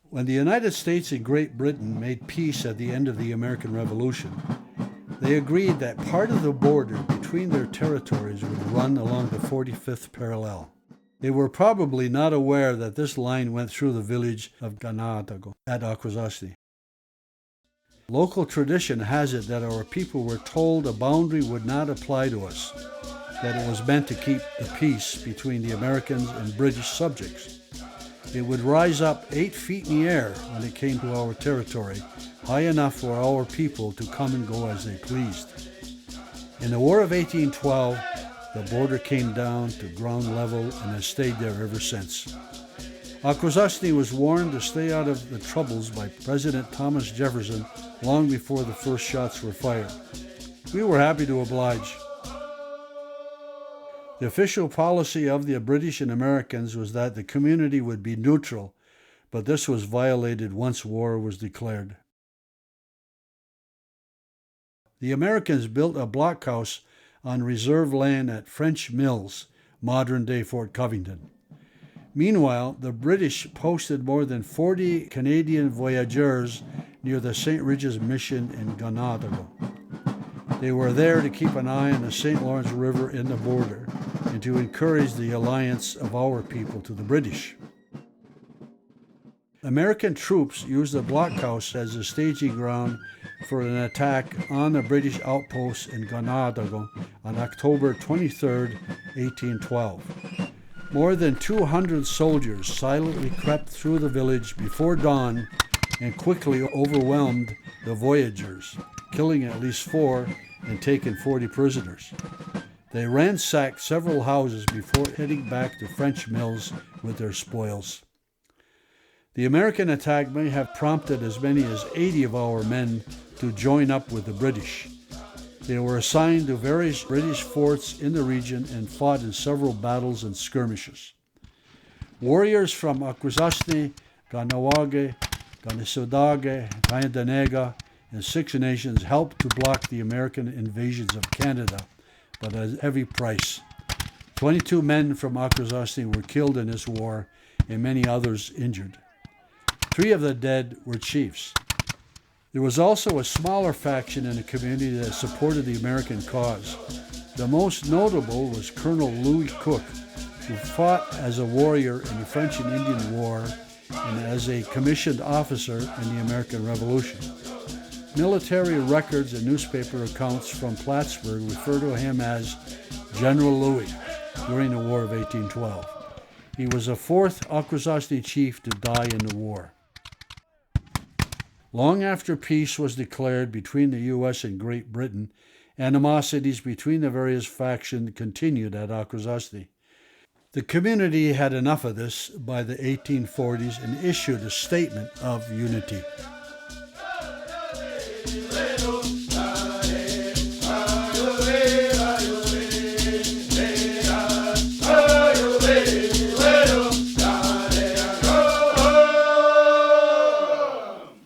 When the United States and Great Britain made peace at the end of the American Revolution, they agreed that part of the border between their territories would run along the 45th parallel. They were probably not aware that this line went through the village of Ganadago at Akwesasne. Local tradition has it that our people were told a boundary would not apply to us, that it was meant to keep the peace between the Americans and British subjects. It would rise up 8 feet in the air when it came to our territory, high enough for our people to come and go as they pleased. In the War of 1812, the border came down to ground level and has stayed there ever since. Akwesasne was warned to stay out of the troubles by President Thomas Jefferson long before the first shots were fired. We were happy to oblige. The official policy of the British and Americans was that the community would be neutral, but this was violated once war was declared. The Americans built a blockhouse on reserve land at French Mills, modern-day Fort Covington. Meanwhile, the British posted more than 40 Canadian voyageurs near the St. Regis Mission in Ganadago. They were there to keep an eye on the St. Lawrence River in the border and to encourage the alliance of our people to the British. American troops used the blockhouse as a staging ground for an attack on the British outposts in Ganadago on October 23, 1812. More than 200 soldiers silently crept through the village before dawn and quickly overwhelmed the voyageurs, killing at least 4 and taking 40 prisoners. They ransacked several houses before heading back to French Mills with their spoils. The American attack may have prompted as many as 80 of our men to join up with the British. They were assigned to various British forts in the region and fought in several battles and skirmishes. Warriors from Akwesasne, Ganawage, Ganisodage, Tyandanega, and Six Nations helped to block the American invasions of Canada, but at a heavy price. 22 men from Akwesasne were killed in this war, and many others injured. 3 of the dead were chiefs. There was also a smaller faction in the community that supported the American cause. The most notable was Colonel Louis Cook, who fought as a warrior in the French and Indian War and as a commissioned officer in the American Revolution. Military records and newspaper accounts from Plattsburgh refer to him as General Louis during the War of 1812. He was the 4th Akwesasne chief to die in the war. Long after peace was declared between the U.S. and Great Britain, animosities between the various factions continued at Akwesasne. The community had enough of this by the 1840s and issued a statement of unity.